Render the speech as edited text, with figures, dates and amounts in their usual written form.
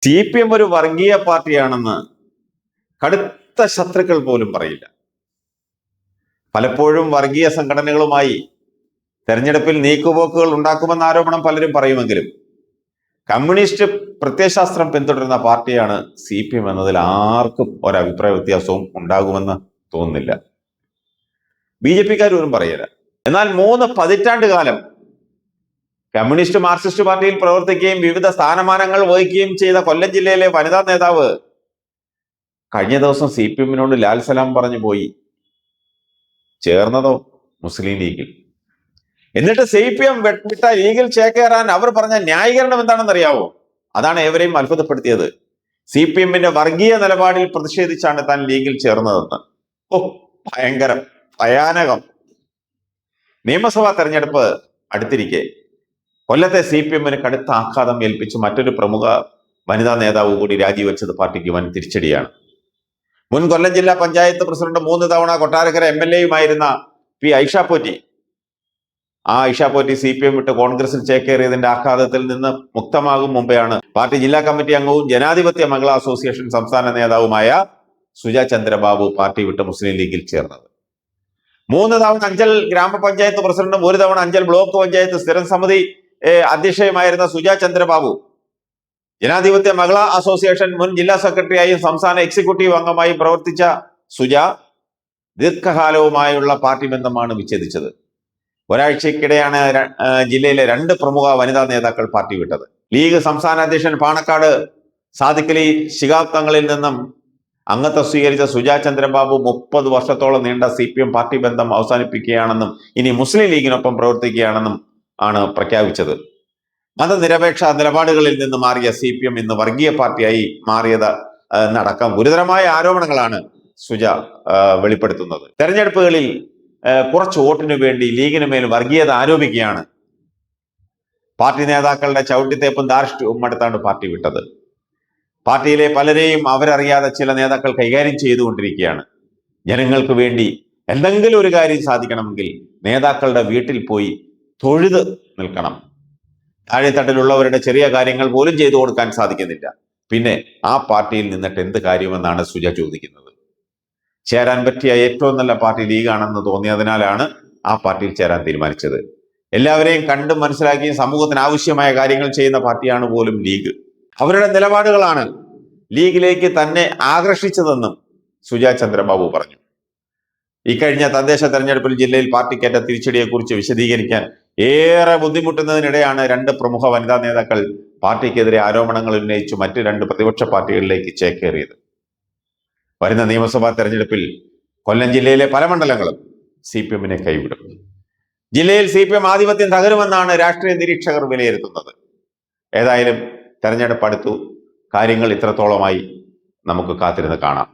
CPM ഒരു വർഗീയ പാർട്ടിയാണെന്ന് കടുത്ത ശത്രുക്കൾ പോലും പറയില്ല. പലപ്പോഴും വർഗീയ സംഘടനകളുമായി തെരഞ്ഞെടുപ്പിൽ നീക്കുപോക്കുകൾ ഉണ്ടാക്കുമെന്ന ആരോപണം പലരും പറയുമെങ്കിലും കമ്മ്യൂണിസ്റ്റ് പ്രത്യയശാസ്ത്രം പിന്തുടരുന്ന പാർട്ടിയാണ് CPM എന്നതിൽ ആർക്കും ഒരഭിപ്രായ വ്യത്യാസവും ഉണ്ടാകുമെന്ന് തോന്നുന്നില്ല. BJP-ക്കാരും പറയില്ല. എന്നാൽ 3 പതിറ്റാണ്ട് കാലം കമ്മ്യൂണിസ്റ്റ് മാർക്സിസ്റ്റ് പാർട്ടിയിൽ പ്രവർത്തിക്കുകയും വിവിധ സ്ഥാനമാനങ്ങൾ വഹിക്കുകയും ചെയ്ത കൊല്ലം ജില്ലയിലെ വനിതാ നേതാവ് കഴിഞ്ഞ ദിവസം CPM-നോട് ലാൽ സലാം പറഞ്ഞു പോയി. ചേർന്നതോ മുസ്ലിം ലീഗിൽ. എന്നിട്ട് CPM വിട്ട ലീഗിൽ ചേക്കേറാൻ അവർ പറഞ്ഞ ന്യായീകരണം എന്താണെന്ന് അറിയാവോ? അതാണ് ഏവരെയും അത്ഭുതപ്പെടുത്തിയത്. CPM-ന്റെ വർഗീയ നിലപാടിൽ പ്രതിഷേധിച്ചാണ് താൻ ലീഗിൽ ചേർന്നതെന്ന്. ഭയങ്കരം, ഭയാനകം. നിയമസഭാ തെരഞ്ഞെടുപ്പ് അടുത്തിരിക്കെ കൊല്ലത്തെ CPM-ന് കടുത്ത ആഘാതം ഏൽപ്പിച്ച് മറ്റൊരു പ്രമുഖ വനിതാ നേതാവ് കൂടി രാജിവെച്ചത് പാർട്ടിക്ക് വൻ തിരിച്ചടിയാണ്. മുൻ കൊല്ലം ജില്ലാ പഞ്ചായത്ത് പ്രസിഡന്റ് 3 തവണ കൊട്ടാരക്കര MLA-യുമായിരുന്ന P. ഐഷ പോറ്റി. ഐഷ പോറ്റി CPM വിട്ട് കോൺഗ്രസിൽ ചേക്കേറിയതിന്റെ ആഘാതത്തിൽ നിന്ന് മുക്തമാകും മുമ്പെയാണ് പാർട്ടി ജില്ലാ കമ്മിറ്റി അംഗവും ജനാധിപത്യ മഹിളാ അസോസിയേഷൻ സംസ്ഥാന നേതാവുമായ സുജ ചന്ദ്രബാബു പാർട്ടി വിട്ട് മുസ്ലിം ലീഗിൽ ചേർന്നത്. 3 തവണ അഞ്ചൽ ഗ്രാമപഞ്ചായത്ത് പ്രസിഡന്റും 1 തവണ അഞ്ചൽ ബ്ലോക്ക് പഞ്ചായത്ത് സ്ഥിരം സമിതി അധ്യക്ഷയുമായിരുന്ന സുജ ചന്ദ്രബാബു ജനാധിപത്യ മഹിളാ അസോസിയേഷൻ മുൻ ജില്ലാ സെക്രട്ടറിയായും സംസ്ഥാന എക്സിക്യൂട്ടീവ് അംഗമായും പ്രവർത്തിച്ച സുജ ദീർഘകാലവുമായുള്ള പാർട്ടി ബന്ധമാണ് വിച്ഛേദിച്ചത്. ഒരാഴ്ചക്കിടെയാണ് ജില്ലയിലെ 2 പ്രമുഖ വനിതാ നേതാക്കൾ പാർട്ടി വിട്ടത്. ലീഗ് സംസ്ഥാന അധ്യക്ഷൻ പാണക്കാട് സാദിഖ് അലി ശിഹാബ് തങ്ങളിൽ നിന്നും അംഗത്വം സ്വീകരിച്ച സുജ ചന്ദ്രബാബു 30 വർഷത്തോളം നീണ്ട CPM പാർട്ടി ബന്ധം അവസാനിപ്പിക്കുകയാണെന്നും ഇനി മുസ്ലിം ലീഗിനൊപ്പം പ്രവർത്തിക്കുകയാണെന്നും ആണ് പ്രഖ്യാപിച്ചത്. മതനിരപേക്ഷ നിലപാടുകളിൽ നിന്ന് മാറിയ CPM ഇന്ന് വർഗീയ പാർട്ടിയായി മാറിയത് എന്നടക്കം ഗുരുതരമായ ആരോപണങ്ങളാണ് സുജ വെളിപ്പെടുത്തുന്നത്. തെരഞ്ഞെടുപ്പുകളിൽ കുറച്ച് വോട്ടിനു വേണ്ടി ലീഗിന് മേൽ വർഗീയത ആരോപിക്കുകയാണ്. പാർട്ടി നേതാക്കളുടെ ചവിട്ടിത്തേപ്പും ധാർഷ്ട്യവും അടുത്താണ് പാർട്ടി വിട്ടത്. പാർട്ടിയിലെ പലരെയും അവരറിയാതെ ചില നേതാക്കൾ കൈകാര്യം ചെയ്തുകൊണ്ടിരിക്കുകയാണ്. ജനങ്ങൾക്ക് വേണ്ടി എന്തെങ്കിലും ഒരു കാര്യം സാധിക്കണമെങ്കിൽ നേതാക്കളുടെ വീട്ടിൽ പോയി തൊഴുത് നിൽക്കണം. താഴെത്തട്ടിലുള്ളവരുടെ ചെറിയ കാര്യങ്ങൾ പോലും ചെയ്തു കൊടുക്കാൻ സാധിക്കുന്നില്ല. പിന്നെ ആ പാർട്ടിയിൽ നിന്നിട്ട് എന്ത് കാര്യമെന്നാണ് സുജ ചോദിക്കുന്നത്. ചേരാൻ പറ്റിയ ഏറ്റവും നല്ല പാർട്ടി ലീഗാണെന്ന് തോന്നിയതിനാലാണ് ആ പാർട്ടിയിൽ ചേരാൻ തീരുമാനിച്ചത്. എല്ലാവരെയും കണ്ടും മനസ്സിലാക്കിയും സമൂഹത്തിന് ആവശ്യമായ കാര്യങ്ങൾ ചെയ്യുന്ന പാർട്ടിയാണ് പോലും ലീഗ്. അവരുടെ നിലപാടുകളാണ് ലീഗിലേക്ക് തന്നെ ആകർഷിച്ചതെന്നും സുജ ചന്ദ്രബാബു പറഞ്ഞു. ഇക്കഴിഞ്ഞ തദ്ദേശ തെരഞ്ഞെടുപ്പിൽ ജില്ലയിൽ പാർട്ടിക്കേറ്റ തിരിച്ചടിയെക്കുറിച്ച് വിശദീകരിക്കാൻ ഏറെ ബുദ്ധിമുട്ടുന്നതിനിടെയാണ് 2 പ്രമുഖ വനിതാ നേതാക്കൾ പാർട്ടിക്കെതിരെ ആരോപണങ്ങൾ ഉന്നയിച്ച് മറ്റ് 2 പ്രതിപക്ഷ പാർട്ടികളിലേക്ക് ചേക്കേറിയത്. വരുന്ന നിയമസഭാ തെരഞ്ഞെടുപ്പിൽ കൊല്ലം ജില്ലയിലെ പല മണ്ഡലങ്ങളും CPM-നെ കൈവിടും. ജില്ലയിൽ CPM ആധിപത്യം തകരുമെന്നാണ് രാഷ്ട്രീയ നിരീക്ഷകർ വിലയിരുത്തുന്നത്. ഏതായാലും തെരഞ്ഞെടുപ്പ് അടുത്തു. കാര്യങ്ങൾ ഇത്രത്തോളമായി. നമുക്ക് കാത്തിരുന്ന് കാണാം.